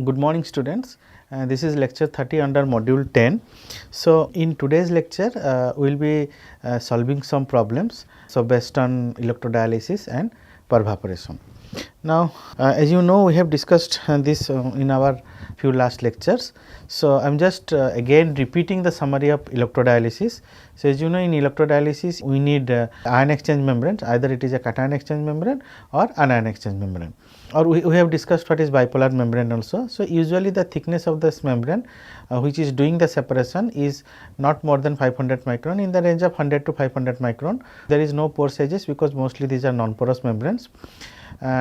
Good morning students. This is lecture 30 under module 10. So, in today's lecture we will be solving some problems. So, based on electrodialysis and pervaporation. Now, as you know, we have discussed this in our few last lectures. So, I am just again repeating the summary of electrodialysis. So, as you know, in electrodialysis we need ion exchange membranes, either it is a cation exchange membrane or anion exchange membrane, or we have discussed what is bipolar membrane also. So, usually the thickness of this membrane which is doing the separation is not more than 500 micron, in the range of 100 to 500 micron. There is no pore sizes because mostly these are non-porous membranes.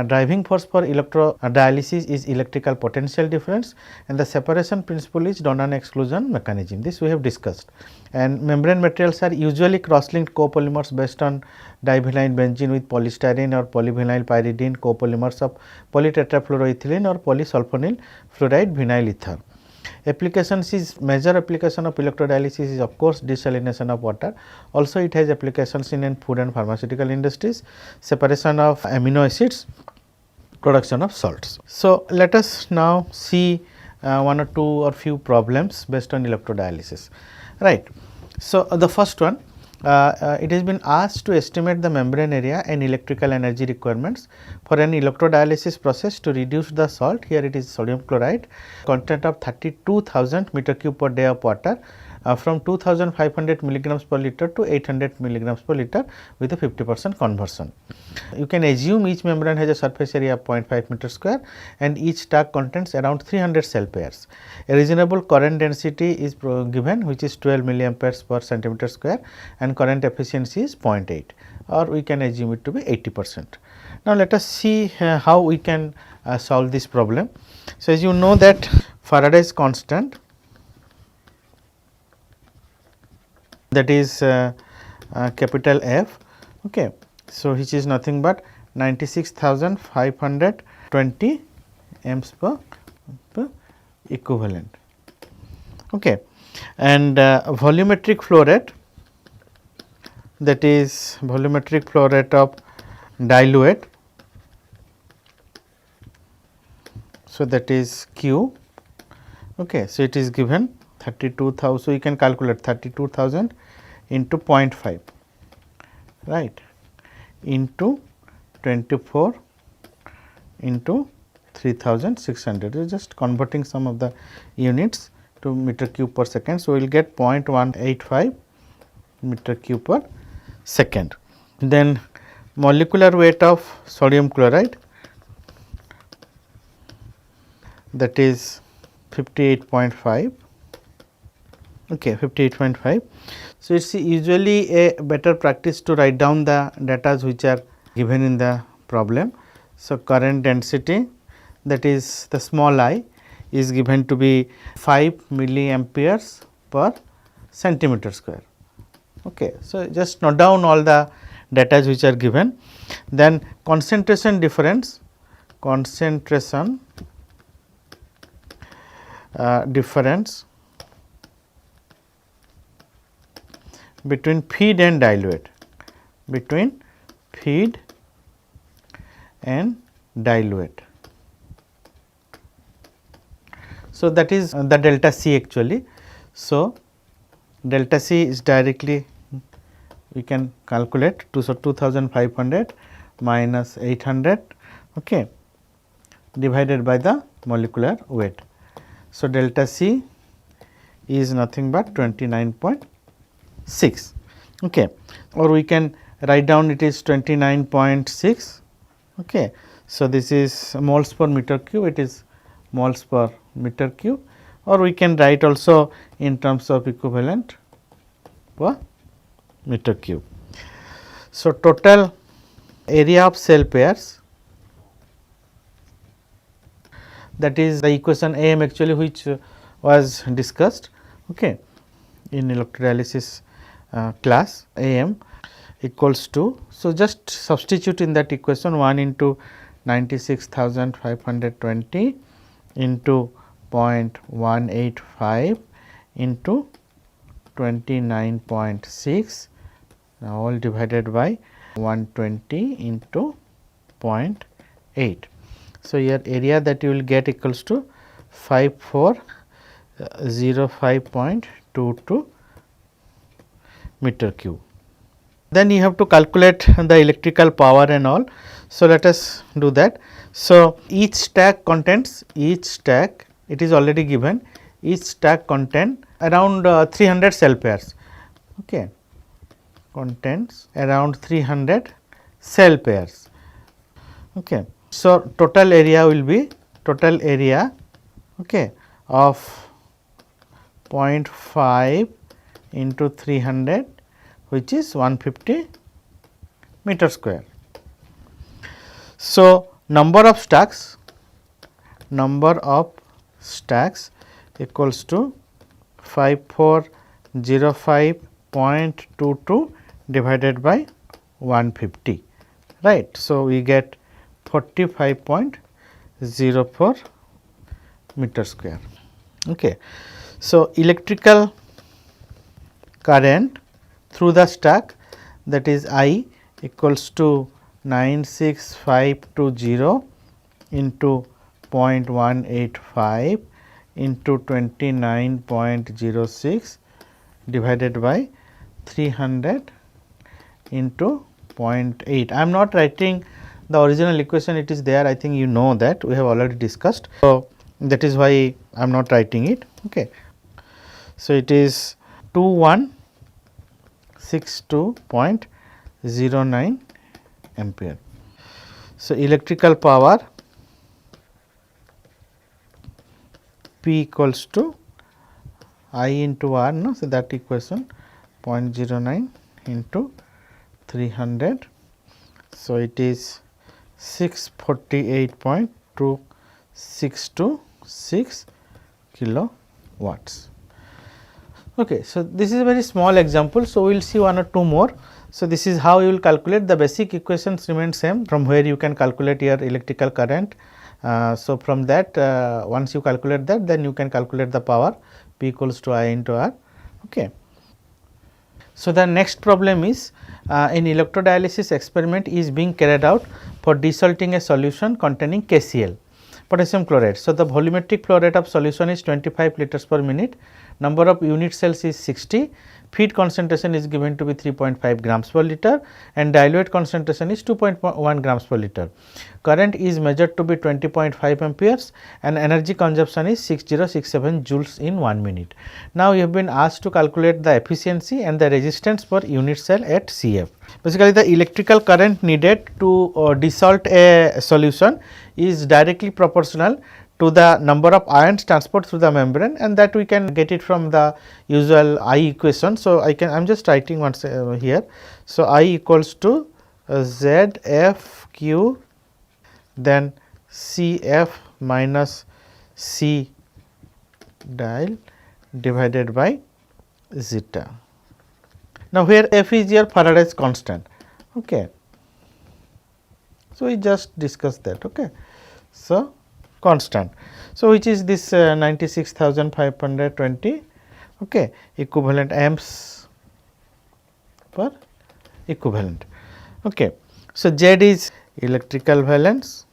Driving force for electrodialysis is electrical potential difference, and the separation principle is Donan exclusion mechanism. This we have discussed. And membrane materials are usually cross-linked copolymers based on divinyl benzene with polystyrene or polyvinyl pyridine, copolymers of polytetrafluoroethylene or polysulfonyl fluoride vinyl ether. Applications is major application of electrodialysis is of course desalination of water. Also it has applications in food and pharmaceutical industries, separation of amino acids, production of salts. So, let us now see one or two or few problems based on electrodialysis, right. So, the first one, it has been asked to estimate the membrane area and electrical energy requirements for an electrodialysis process to reduce the salt. Here it is sodium chloride, content of 32,000 meter cube per day of water from 2500 milligrams per liter to 800 milligrams per liter with a 50% conversion. You can assume each membrane has a surface area of 0.5 meter square and each tag contains around 300 cell pairs. A reasonable current density is given, which is 12 milliamperes per centimeter square, and current efficiency is 0.8, or we can assume it to be 80%. Now, let us see how we can solve this problem. So, as you know that Faraday's constant, that is capital F, okay. So, which is nothing but 96,520 amps per equivalent, okay. And volumetric flow rate, that is volumetric flow rate of dilute, so that is Q, okay. So, it is given 32,000. So, you can calculate 32,000 into 0.5, right, into 24 into 3,600. It is just converting some of the units to meter cube per second. So, we will get 0.185 meter cube per second. Then molecular weight of sodium chloride, that is 58.5, okay, 58.5. So, it is usually a better practice to write down the data which are given in the problem. So, current density, that is the small I, is given to be 5 milliamperes per centimeter square, okay. So, just note down all the data which are given. Then concentration difference, difference between feed and dilute, between feed and dilute. So, that is the delta C actually. So, delta C is directly we can calculate to, so 2500 minus 800, okay, divided by the molecular weight. So, delta C is nothing but 29.6, okay, or we can write down it is 29.6, okay. So, this is moles per meter cube, it is moles per meter cube, or we can write also in terms of equivalent per meter cube. So, total area of cell pairs, that is the equation AM actually which was discussed, okay, in electrodialysis class. AM equals to, so just substitute in that equation 1 into 96,520 into 0.185 into 29.6, all divided by 120 into 0.8. So, here area that you will get equals to 5405.22 meter cube. Then you have to calculate the electrical power and all. So, let us do that. So, each stack contains it is already given, each stack contain around 300 cell pairs, okay, contains around 300 cell pairs. Okay. So, total area will be okay, of 0.5 into 300, which is 150 meter square. So, number of stacks equals to 5405.22 divided by 150, right. So, we get 45.04 meter square. Okay. So, electrical current through the stack, that is I, equals to 96520 into 0.185 into 29.06 divided by 300 into 0.8. I am not writing the original equation, it is there, I think you know that we have already discussed. So, that is why I am not writing it. Okay. So, it is 2162.09 ampere. So, electrical power P equals to I into R, no? So, that equation 0.09 into 300. So, it is 648.2626 kilowatts. Okay. So, this is a very small example. So, we will see one or two more. So, this is how you will calculate, the basic equations remain same, from where you can calculate your electrical current. So, from that once you calculate that, then you can calculate the power P equals to I into R. Okay. So, the next problem is an electrodialysis experiment is being carried out for desalting a solution containing KCl, potassium chloride. So, the volumetric flow rate of solution is 25 liters per minute, number of unit cells is 60, feed concentration is given to be 3.5 grams per liter and dilute concentration is 2.1 grams per liter. Current is measured to be 20.5 amperes and energy consumption is 6067 joules in 1 minute. Now, you have been asked to calculate the efficiency and the resistance per unit cell at CF. Basically, the electrical current needed to desalt a solution is directly proportional to the number of ions transport through the membrane, and that we can get it from the usual I equation. So, I am just writing once here. So, I equals to ZFQ, then CF minus C dial divided by zeta. Now, where F is your Faraday's constant. Okay. So, we just discussed that. Okay. So, constant. So, which is this 96,520 okay, equivalent amps per equivalent. Okay. So, Z is electrical valence,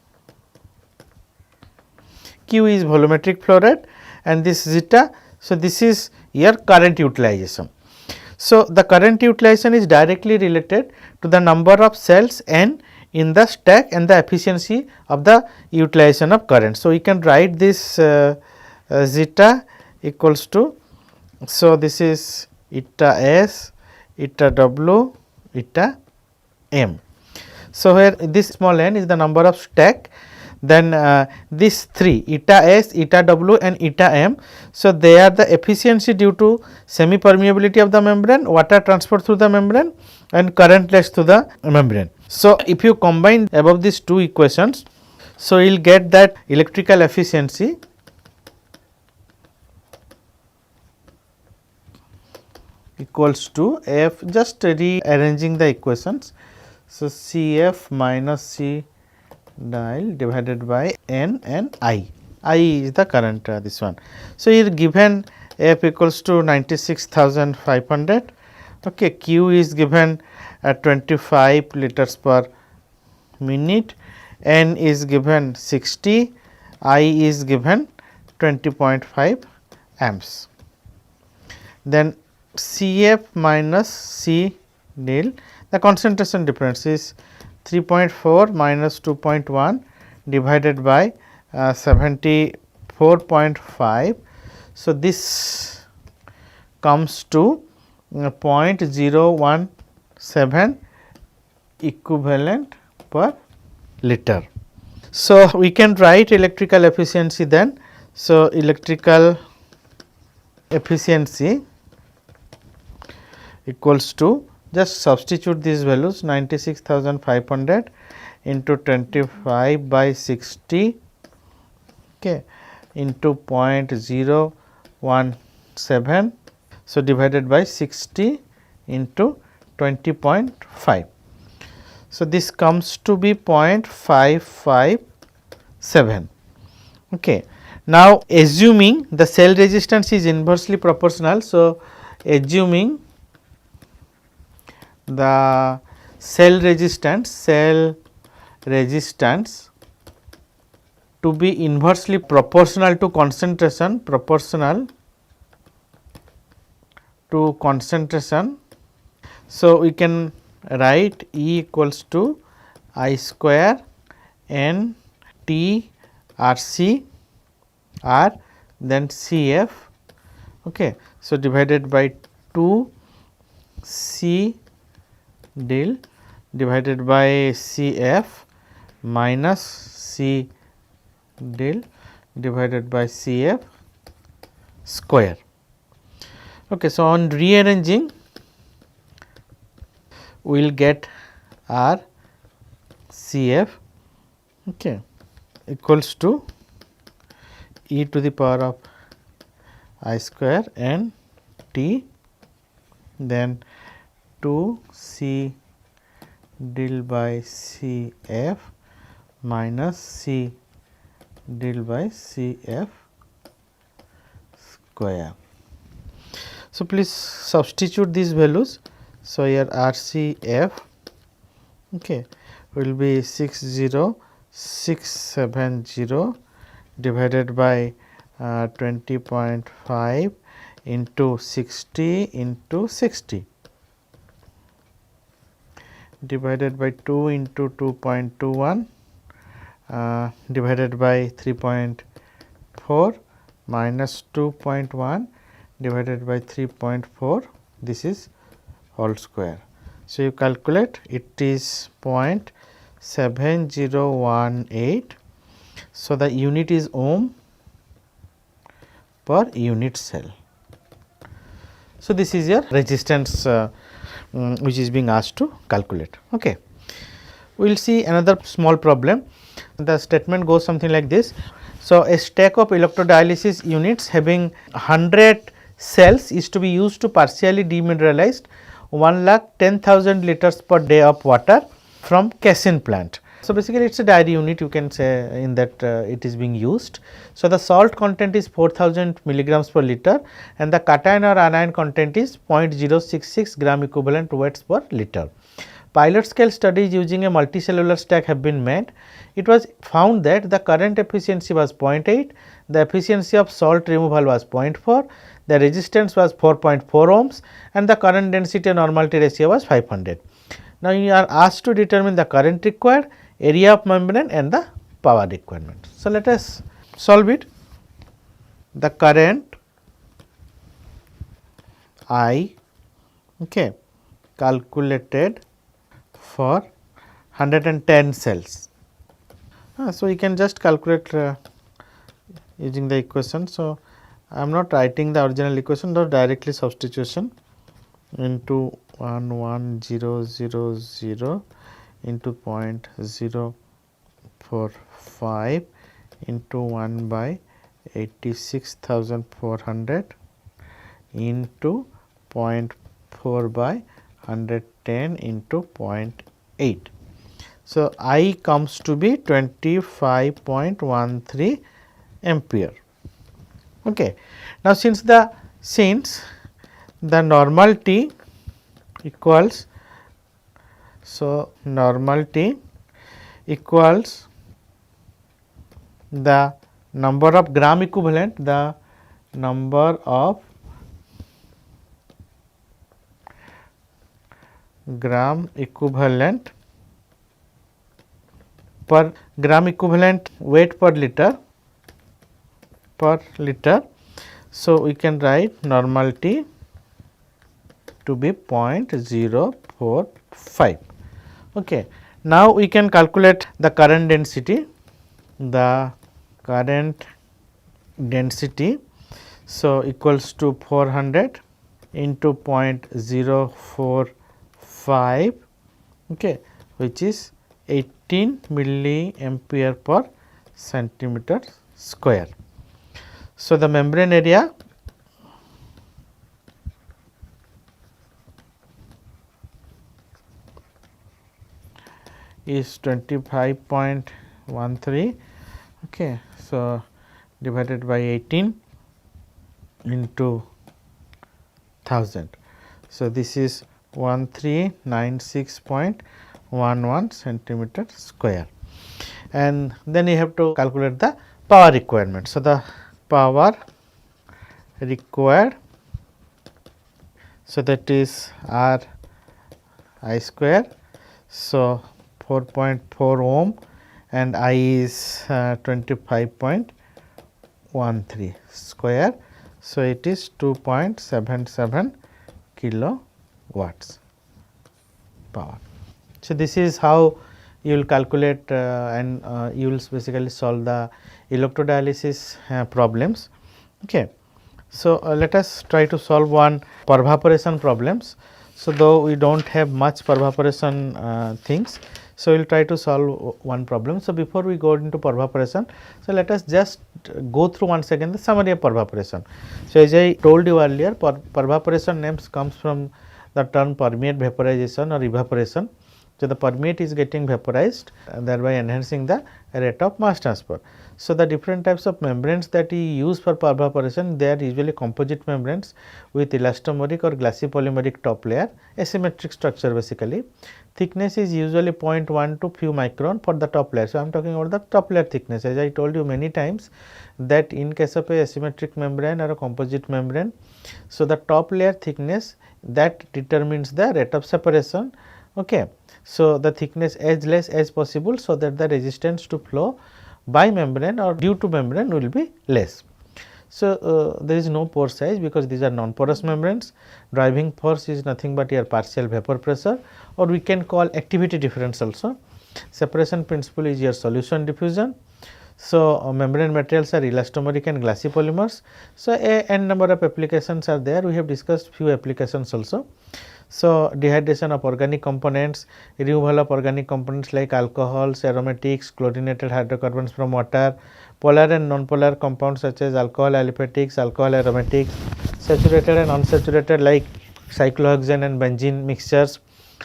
Q is volumetric flow rate and this zeta. So, this is your current utilization. So, the current utilization is directly related to the number of cells N in the stack and the efficiency of the utilization of current. So, we can write this zeta equals to, so this is eta S, eta W, eta M. So, where this small n is the number of stack, then these three eta S, eta W and eta M. So, they are the efficiency due to semi permeability of the membrane, water transport through the membrane and current less through the membrane. So, if you combine above these two equations, so you will get that electrical efficiency equals to F, just rearranging the equations. So, CF minus C dial divided by N and I is the current this one. So, here given F equals to 96,500, okay, Q is given at 25 liters per minute, N is given 60, I is given 20.5 amps. Then Cf minus C nil, the concentration difference is 3.4 minus 2.1 divided by 74.5. So, this comes to 0.017 equivalent per liter. So, we can write electrical efficiency then. So, electrical efficiency equals to, just substitute these values, 96,500 into 25 by 60, okay, into 0.017. So, divided by 60 into 20.5. So, this comes to be 0.557. Okay. Now, assuming the cell resistance is inversely proportional. So, assuming the cell resistance to be inversely proportional to concentration, So, we can write E equals to I square n T R C R then C F, okay. So, divided by 2 C del divided by C F minus C del divided by C F square. Okay. So, on rearranging we will get R C F, okay, equals to e to the power of I square n t, then 2 C del by C F minus C del by C F square. So, please substitute these values. So, here R C F, okay, will be 60670 divided by 20.5 into 60 into 60 divided by 2 into 2.21 divided by 3.4 minus 2.1 divided by 3.4, this is whole square. So, you calculate, it is 0.7018. So, the unit is ohm per unit cell. So, this is your resistance which is being asked to calculate. Okay. We will see another small problem. The statement goes something like this. So, a stack of electrodialysis units having 100 cells is to be used to partially demineralize 1,10,000 liters per day of water from Casin plant. So, basically it is a dairy unit, you can say, in that it is being used. So, the salt content is 4000 milligrams per liter and the cation or anion content is 0.066 gram equivalent weights per liter. Pilot scale studies using a multicellular stack have been made. It was found that the current efficiency was 0.8, the efficiency of salt removal was 0.4, the resistance was 4.4 ohms and the current density normality ratio was 500. Now, you are asked to determine the current required, area of membrane and the power requirement. So, let us solve it. The current I, okay, calculated for 110 cells. So, you can just calculate using the equation. So, I am not writing the original equation, but directly substitution into 11000 into 0.045 into 1 by 86,400 into 0.4 by 110 into 0.8. So, I comes to be 25.13 ampere. Okay. Now, since the normal T equals, so normal T equals the number of gram equivalent, the number of gram equivalent per gram equivalent weight per liter. So, we can write normal T to be 0.045. Okay. Now, we can calculate the current density, So, equals to 400 into 0.045, okay, which is 18 milliampere per centimeter square. So, the membrane area is 25.13, okay. So, divided by 18 into 1000. So, this is 1396.11 centimeter square, and then you have to calculate the power requirement. So, the power required, so that is R I square. So, 4.4 ohm and I is 25.13 square. So, it is 2.77 kilowatts power. So, this is how you will calculate and you will basically solve the electrodialysis problems. Okay. So, let us try to solve one pervaporation problems. So, though we do not have much pervaporation things. So, we will try to solve one problem. So, before we go into pervaporation, so let us just go through once again the summary of pervaporation. So, as I told you earlier, pervaporation names comes from the term permeate vaporization or evaporation. So, the permeate is getting vaporized thereby enhancing the rate of mass transfer. So, the different types of membranes that we use for pervaporation, they are usually composite membranes with elastomeric or glassy polymeric top layer, asymmetric structure basically. Thickness is usually 0.1 to few micron for the top layer. So, I am talking about the top layer thickness, as I told you many times that in case of a asymmetric membrane or a composite membrane, so the top layer thickness that determines the rate of separation. Okay. So, the thickness as less as possible, so that the resistance to flow by membrane or due to membrane will be less. So, there is no pore size because these are non-porous membranes. Driving force is nothing but your partial vapor pressure, or we can call activity difference also. Separation principle is your solution diffusion. So, membrane materials are elastomeric and glassy polymers. So, n number of applications are there. We have discussed few applications also. So, dehydration of organic components, removal of organic components like alcohols, aromatics, chlorinated hydrocarbons from water, polar and non-polar compounds such as alcohol aliphatics, alcohol aromatics, saturated and unsaturated like cyclohexane and benzene mixtures.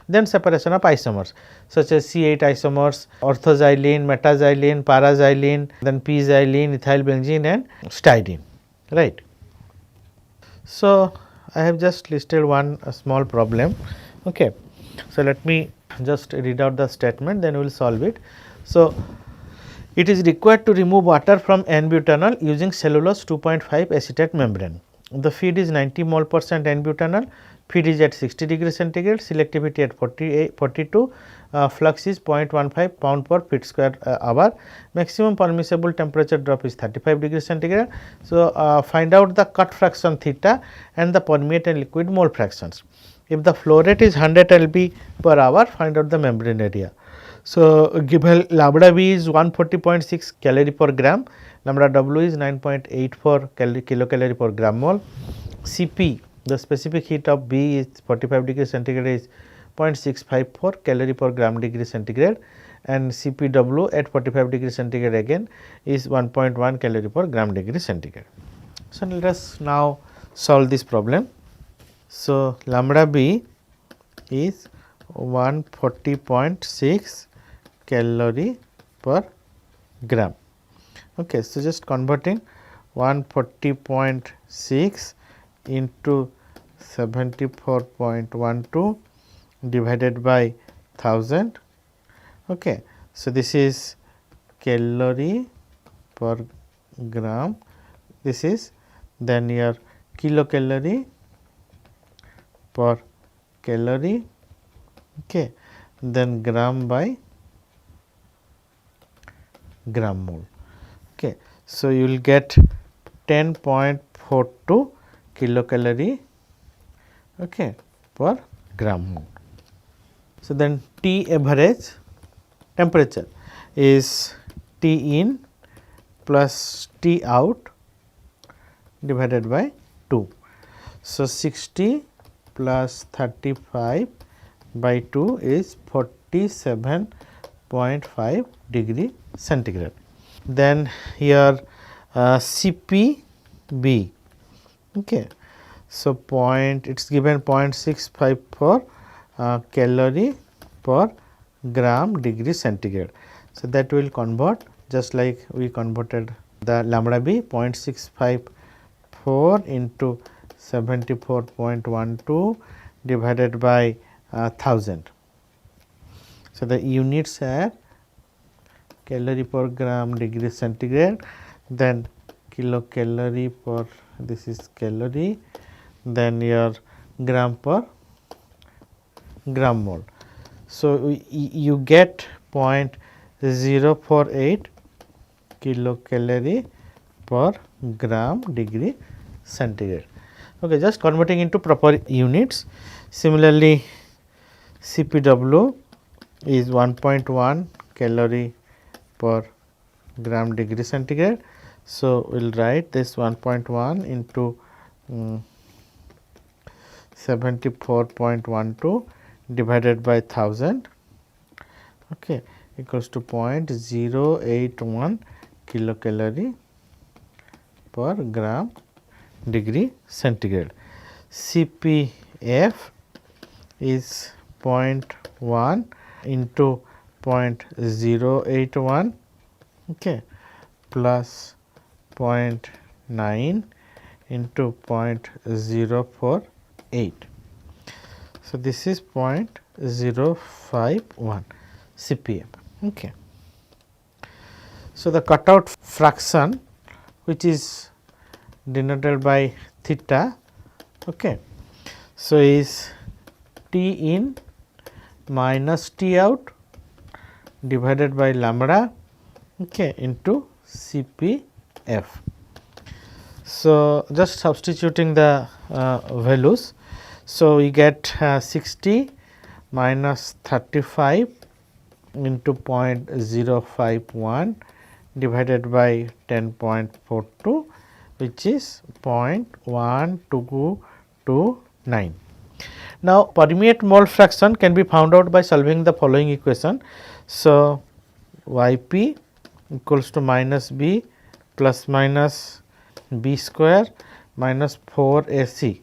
Then separation of isomers such as C8 isomers, orthoxylene, metaxylene, paraxylene, then p-xylene, ethyl benzene and styrene, right. So, I have just listed one small problem. Okay. So, let me just read out the statement, then we will solve it. So, it is required to remove water from N-butanol using cellulose 2.5 acetate membrane. The feed is 90 mole percent N-butanol, feed is at 60 degree centigrade, selectivity at 42, flux is 0.15 pound per feet square hour, maximum permissible temperature drop is 35 degree centigrade. So, find out the cut fraction theta and the permeate and liquid mole fractions. If the flow rate is 100 lb per hour, find out the membrane area. So, given lambda V is 140.6 calorie per gram, lambda W is 9.84 kilocalorie per gram mole, Cp the specific heat of B is 45 degree centigrade is 0.654 calorie per gram degree centigrade, and Cpw at 45 degree centigrade again is 1.1 calorie per gram degree centigrade. So, let us now solve this problem. So, lambda B is 140.6 calorie per gram. Okay, so just converting 140.6 into 74.12 divided by 1000. Okay, so this is calorie per gram, this is then your kilocalorie per calorie, okay, then gram by gram mole. Okay. So, you will get 10.42 kilocalorie, okay, per gram mole. So, then T average temperature is T in plus T out divided by 2. So, 60 plus 35 by 2 is 47.5 degree centigrade. Then here CPB, okay. So, it is given 0.654 calorie per gram degree centigrade. So, that will convert just like we converted the lambda b 0.654 into 74.12 divided by 1000. So, the units are calorie per gram degree centigrade, then kilocalorie per, this is calorie, then your gram per gram mole. So, you get 0.048 kilocalorie per gram degree centigrade. Okay, just converting into proper units. Similarly, CPW is 1.1 calorie per gram degree centigrade. So, we will write this 1.1 into 74.12 divided by 1000, okay, equals to 0.081 kilocalorie per gram degree centigrade. CPF is 0.1 into 0.081, okay, plus 0.9 into 0.048. So, this is 0.051 CPM. Okay. So, the cutout fraction which is denoted by theta, okay. So, is T in minus T out divided by lambda, okay, into CPF. So, just substituting the values. So, we get 60 minus 35 into 0.051 divided by 10.42, which is 0.1229. Now, permeate mole fraction can be found out by solving the following equation. So, Yp equals to minus b plus minus b square minus 4ac,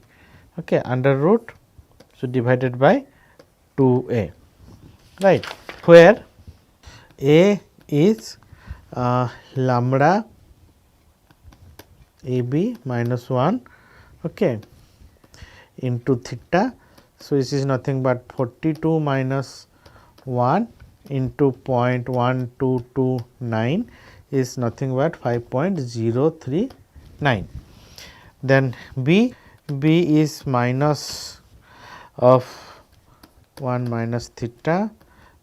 okay, under root, so divided by 2a, right, where a is lambda ab minus 1, okay, into theta. So, this is nothing but 42 minus 1 into 0.1229 is nothing but 5.039. Then b is minus of 1 minus theta,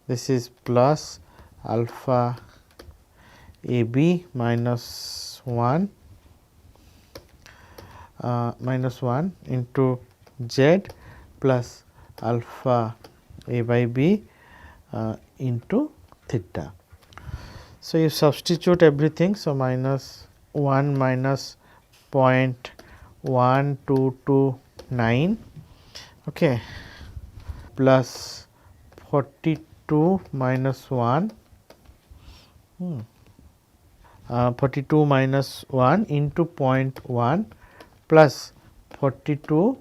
this is plus alpha ab minus 1 into z plus alpha a by b into theta. So, you substitute everything. So, minus 1 minus 0.1229, okay, plus 42 minus 1, 42 minus 1 into 0.1 plus 42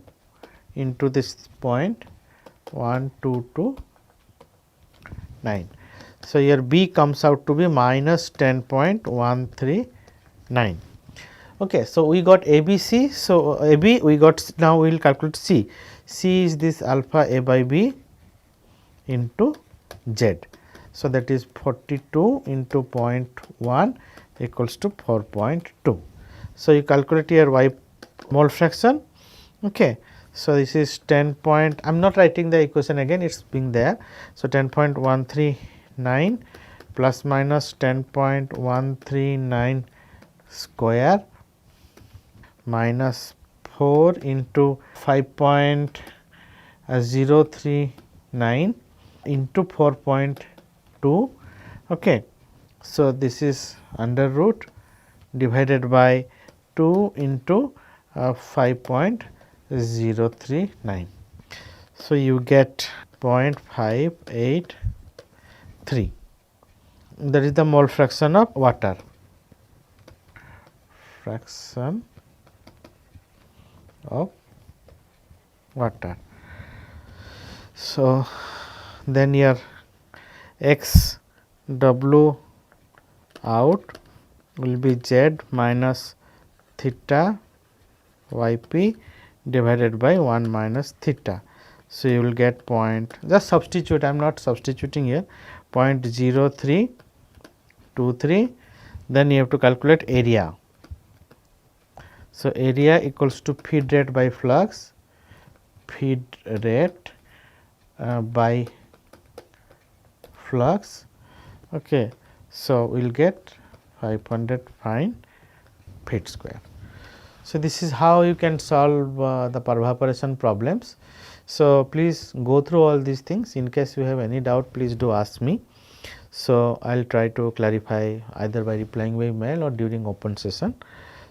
into this 0.1229. So, here B comes out to be minus 10.139. Okay, so, we got ABC. So, AB we got, now we will calculate C. C is this alpha A by B into Z. So, that is 42 into 0.1 equals to 4.2. So, you calculate your Y mole fraction. Okay. So, this is 10 point, I am not writing the equation again, it is being there. So, 10.139 plus minus 10.139 square minus 4 into 5.039 into 4.2. Okay. So, this is under root divided by 2 into 5.039. So, you get 0.583, that is the mole fraction of water, fraction of water. So, then your x w out will be z minus theta y p divided by 1 minus theta. So, you will get just substitute, I am not substituting here, 0.0323, then you have to calculate area. So, area equals to feed rate by flux, feed rate by flux. Okay. So, we will get 500 fine feet square. So, this is how you can solve the pervaporation problems. So, please go through all these things. In case you have any doubt, please do ask me. So, I will try to clarify either by replying by mail or during open session.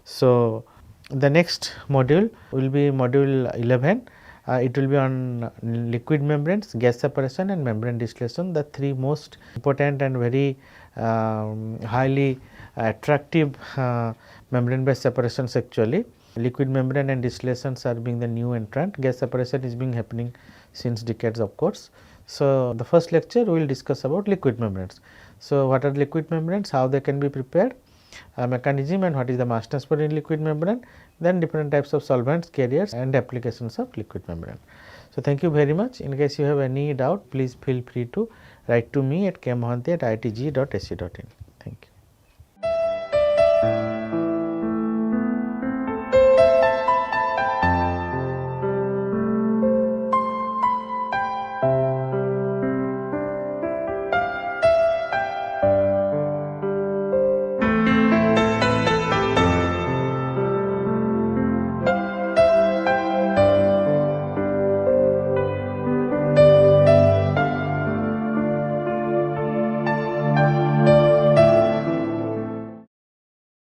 So, the next module will be module 11. It will be on liquid membranes, gas separation and membrane distillation, the three most important and very highly attractive membrane based separations actually. Liquid membrane and distillations are being the new entrant, gas separation is being happening since decades of course. So, the first lecture we will discuss about liquid membranes. So, what are liquid membranes, how they can be prepared, mechanism and what is the mass transfer in liquid membrane, then different types of solvents, carriers and applications of liquid membrane. So, thank you very much. In case you have any doubt, please feel free to write to me at kmohanty@iitg.ac.in.